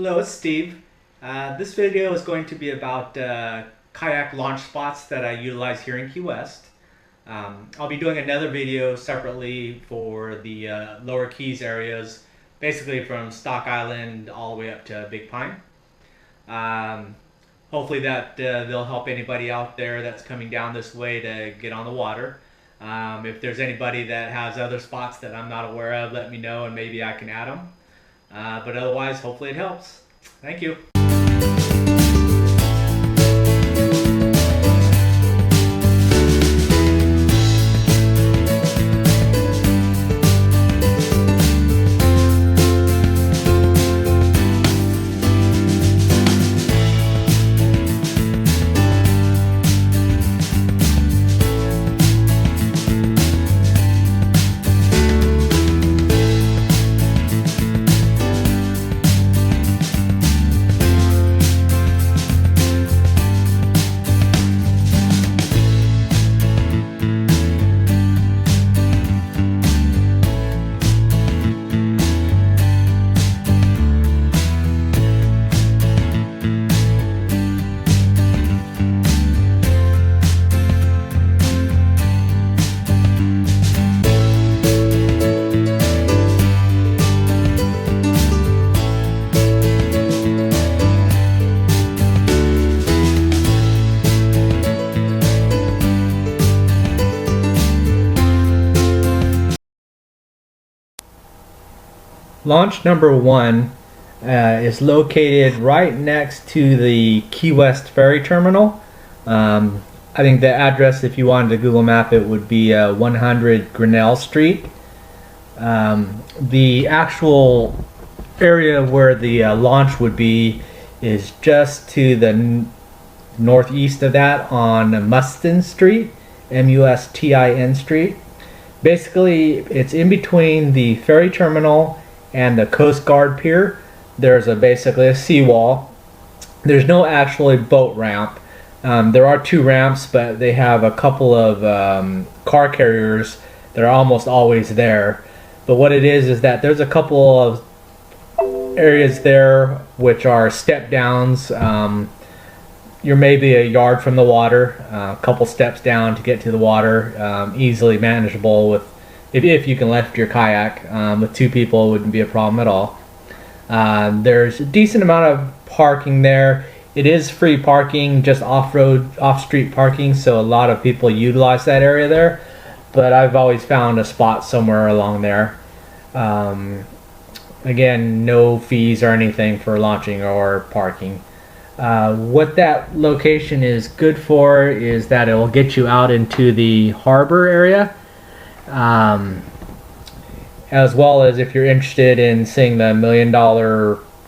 Hello, it's Steve. This video is going to be about kayak launch spots that I utilize here in Key West. I'll be doing another video separately for the lower Keys areas, basically from Stock Island all the way up to Big Pine. Hopefully that they'll help anybody out there that's coming down this way to get on the water. If there's anybody that has other spots that I'm not aware of, let me know and maybe I can add them. But otherwise, hopefully it helps. Thank you. Launch number 1 is located right next to the Key West ferry terminal. I think the address, if you wanted to Google map it, would be 100 Grinnell Street. The actual area where the launch would be is just to the northeast of that on Mustin Street, Mustin Street. Basically, it's in between the ferry terminal and the Coast Guard pier. There's basically a seawall. There's no actually boat ramp. There are 2 ramps, but they have a couple of car carriers that are almost always there. But what it is that there's a couple of areas there which are step downs. You're maybe a yard from the water, a couple steps down to get to the water, easily manageable with if you can lift your kayak. With 2 people, it wouldn't be a problem at all. There's a decent amount of parking there. It is free parking, just off-road, off-street parking, so a lot of people utilize that area there. But I've always found a spot somewhere along there. Again, no fees or anything for launching or parking. What that location is good for is that it will get you out into the harbor area. As well as if you're interested in seeing the $1 million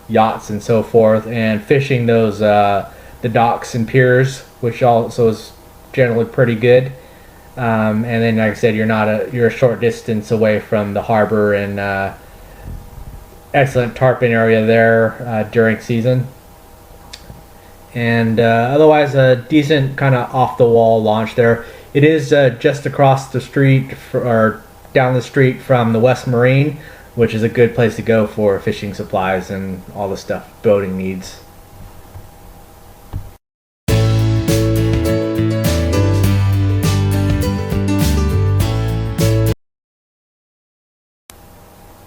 yachts and so forth, and fishing those the docks and piers, which also is generally pretty good. And then, like I said, you're a short distance away from the harbor and excellent tarpon area there during season. And otherwise, a decent kind of off-the-wall launch there. It is just across the street or down the street from the West Marine, which is a good place to go for fishing supplies and all the stuff boating needs.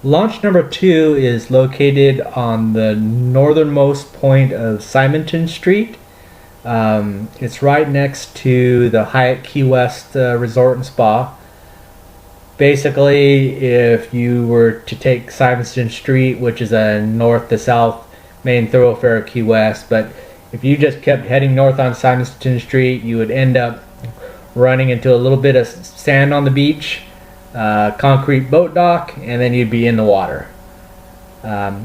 Launch number 2 is located on the northernmost point of Simonton Street. It's right next to the Hyatt Key West Resort and Spa. Basically, if you were to take Simonton Street, which is a north to south main thoroughfare of Key West, but if you just kept heading north on Simonton Street, you would end up running into a little bit of sand on the beach, concrete boat dock, and then you'd be in the water. I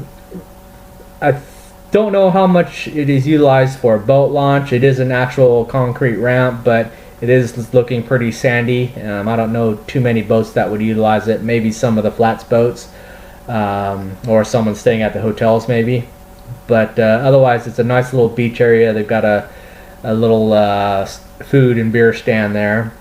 don't know how much it is utilized for a boat launch. It is an actual concrete ramp, but it is looking pretty sandy. I don't know too many boats that would utilize it. Maybe some of the flats boats, or someone staying at the hotels maybe. But otherwise, it's a nice little beach area. They've got a little food and beer stand there.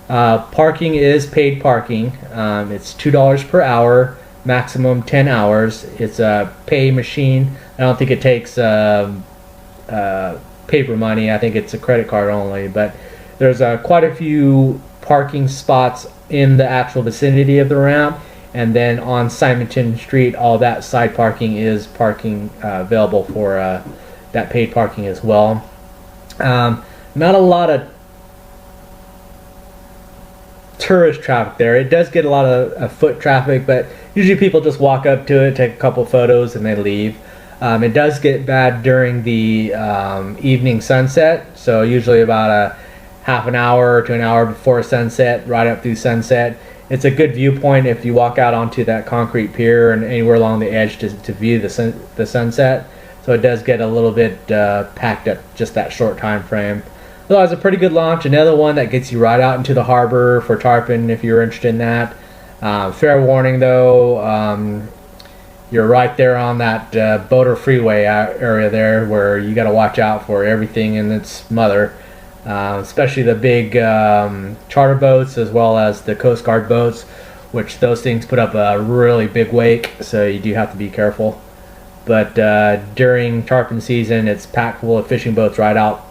Parking is paid parking. It's $2 per hour. maximum 10 hours. It's a pay machine. I don't think it takes paper money. I think it's a credit card only, but there's quite a few parking spots in the actual vicinity of the ramp, and then on Simonton Street, all that side parking is parking available for that paid parking as well. Not a lot of tourist traffic there. It does get a lot of foot traffic, but usually people just walk up to it, take a couple photos, and they leave. It does get bad during the evening sunset, so usually about a half an hour to an hour before sunset, right up through sunset. It's a good viewpoint if you walk out onto that concrete pier and anywhere along the edge to view the sunset. So it does get a little bit packed up just that short time frame. Otherwise, a pretty good launch. Another one that gets you right out into the harbor for tarpon if you're interested in that. Fair warning though, you're right there on that boater freeway area there where you got to watch out for everything and its mother, especially the big charter boats as well as the Coast Guard boats, which those things put up a really big wake, so you do have to be careful. But during tarpon season, it's packed full of fishing boats right out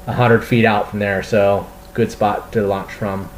100 feet out from there, so good spot to launch from.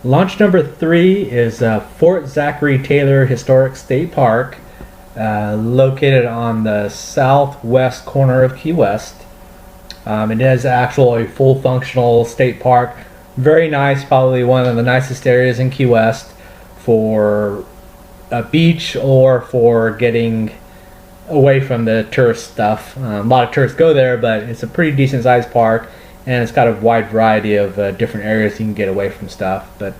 Launch number 3 is Fort Zachary Taylor Historic State Park, located on the southwest corner of Key West. It is actually a full functional state park. Very nice, probably one of the nicest areas in Key West for a beach or for getting away from the tourist stuff. A lot of tourists go there, but it's a pretty decent sized park, and it's got a wide variety of different areas you can get away from stuff. But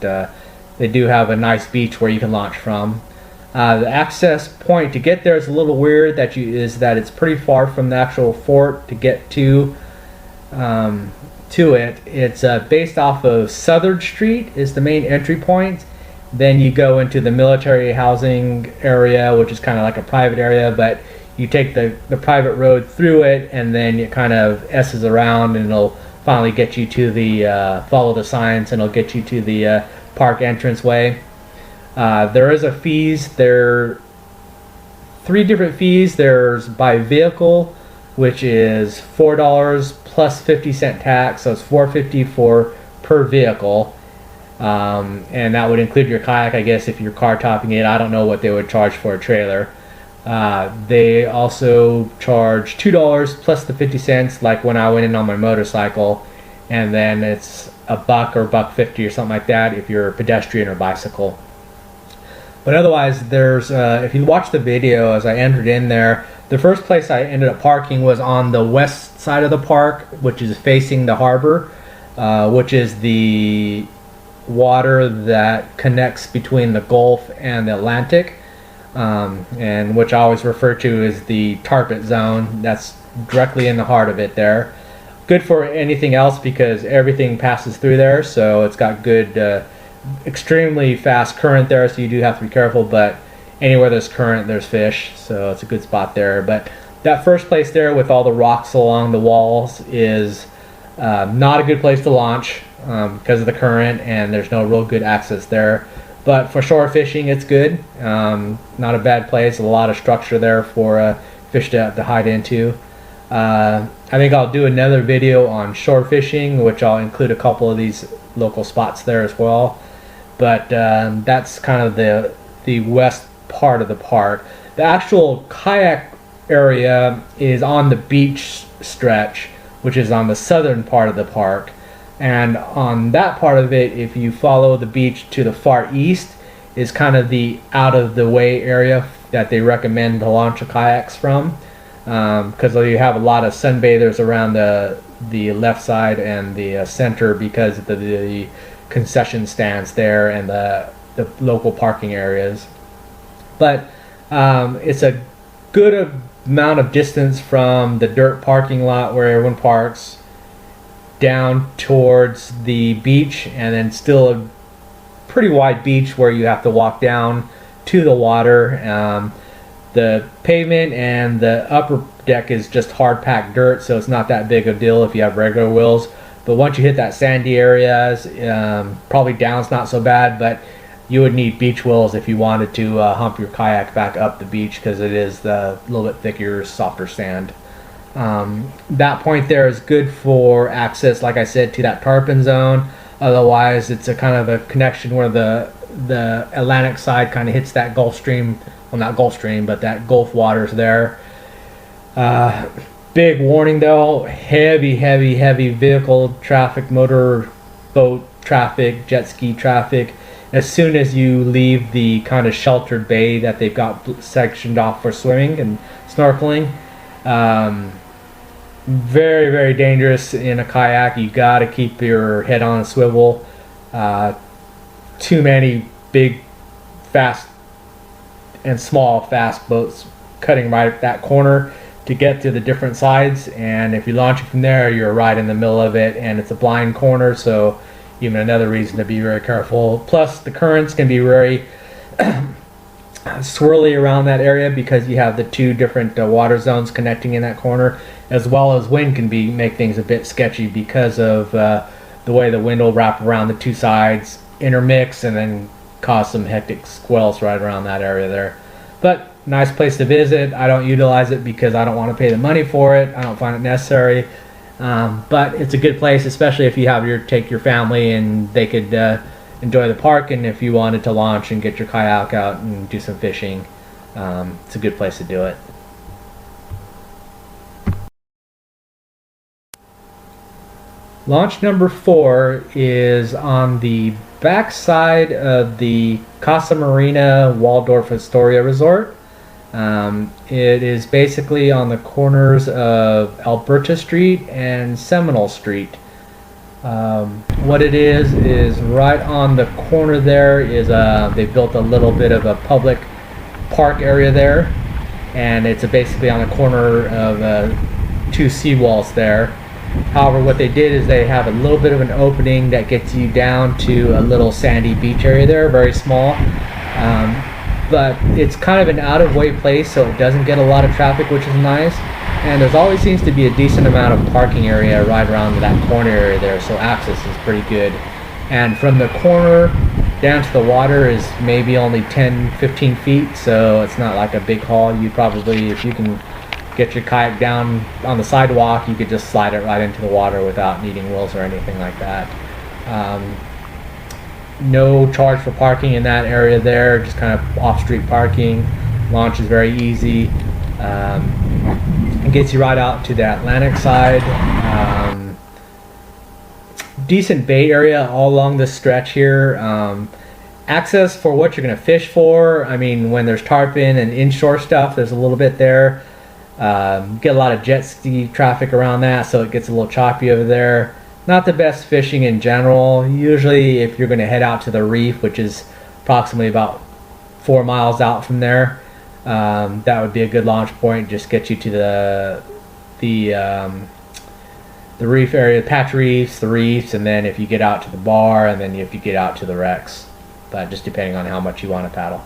they do have a nice beach where you can launch from. The access point to get there is a little weird. That it's pretty far from the actual fort to get to it. It's based off of Southern Street is the main entry point. Then you go into the military housing area, which is kind of like a private area, but you take the private road through it, and then it kind of S's around, and it'll finally get you to the follow the signs, and it'll get you to the park entranceway. There is a fees. There are 3 different fees. There's by vehicle, which is $4 plus 50-cent tax, so it's $4.50 per vehicle, and that would include your kayak, I guess, if you're car topping it. I don't know what they would charge for a trailer. They also charge $2 plus the 50 cents, like when I went in on my motorcycle, and then it's $1 or $1.50 or something like that if you're a pedestrian or bicycle. But otherwise, there's if you watch the video as I entered in there, the first place I ended up parking was on the west side of the park, which is facing the harbor, which is the water that connects between the Gulf and the Atlantic. And which I always refer to as the tarpon zone. That's directly in the heart of it there. Good for anything else because everything passes through there, so it's got good extremely fast current there, so you do have to be careful, but anywhere there's current, there's fish, so it's a good spot there. But that first place there with all the rocks along the walls is not a good place to launch because of the current, and there's no real good access there. But for shore fishing, it's good. Not a bad place. A lot of structure there for fish to hide into. I think I'll do another video on shore fishing, which I'll include a couple of these local spots there as well. But that's kind of the west part of the park. The actual kayak area is on the beach stretch, which is on the southern part of the park. And on that part of it, if you follow the beach to the far east, is kind of the out of the way area that they recommend to launch the kayaks from, because you have a lot of sunbathers around the left side and the center because of the concession stands there and the local parking areas. But it's a good amount of distance from the dirt parking lot where everyone parks down towards the beach, and then still a pretty wide beach where you have to walk down to the water. The pavement and the upper deck is just hard packed dirt, so it's not that big of a deal if you have regular wheels. But once you hit that sandy areas, probably down's not so bad, but you would need beach wheels if you wanted to hump your kayak back up the beach, because it is a little bit thicker, softer sand. That point there is good for access, like I said, to that tarpon zone. Otherwise, it's a kind of a connection where the Atlantic side kind of hits that Gulf Stream. Well, not Gulf Stream, but that Gulf waters there. Big warning though, heavy vehicle traffic, motor boat traffic, jet ski traffic. As soon as you leave the kind of sheltered bay that they've got sectioned off for swimming and snorkeling, very dangerous in a kayak. You got to keep your head on a swivel. Too many big, fast and small fast boats cutting right at that corner to get to the different sides, and if you launch it from there, you're right in the middle of it, and it's a blind corner, so even another reason to be very careful. Plus the currents can be very swirly around that area because you have the two different water zones connecting in that corner, as well as wind can make things a bit sketchy because of the way the wind will wrap around the two sides, intermix, and then cause some hectic squalls right around that area there. But nice place to visit. I don't utilize it because I don't want to pay the money for it. I don't find it necessary. But it's a good place, especially if you have take your family and they could enjoy the park, and if you wanted to launch and get your kayak out and do some fishing, it's a good place to do it. Launch number 4 is on the backside of the Casa Marina Waldorf Astoria Resort. It is basically on the corners of Alberta Street and Seminole Street. What it is right on the corner there is they built a little bit of a public park area there, and it's basically on the corner of two seawalls there. However, what they did is they have a little bit of an opening that gets you down to a little sandy beach area there, very small. But it's kind of an out-of-way place, so it doesn't get a lot of traffic, which is nice. And there always seems to be a decent amount of parking area right around that corner area there, so access is pretty good. And from the corner down to the water is maybe only 10-15 feet, so it's not like a big haul. You probably, if you can get your kayak down on the sidewalk, you could just slide it right into the water without needing wheels or anything like that. No charge for parking in that area there, just kind of off-street parking. Launch is very easy. It gets you right out to the Atlantic side. Decent bay area all along this stretch here. Access for what you're going to fish for, I mean, when there's tarpon and inshore stuff, there's a little bit there. Get a lot of jet ski traffic around that, so it gets a little choppy over there. Not the best fishing in general. Usually if you're going to head out to the reef, which is approximately about 4 miles out from there, that would be a good launch point. Just get you to the the reef area, patch reefs, the reefs, and then if you get out to the bar, and then if you get out to the wrecks. But just depending on how much you want to paddle.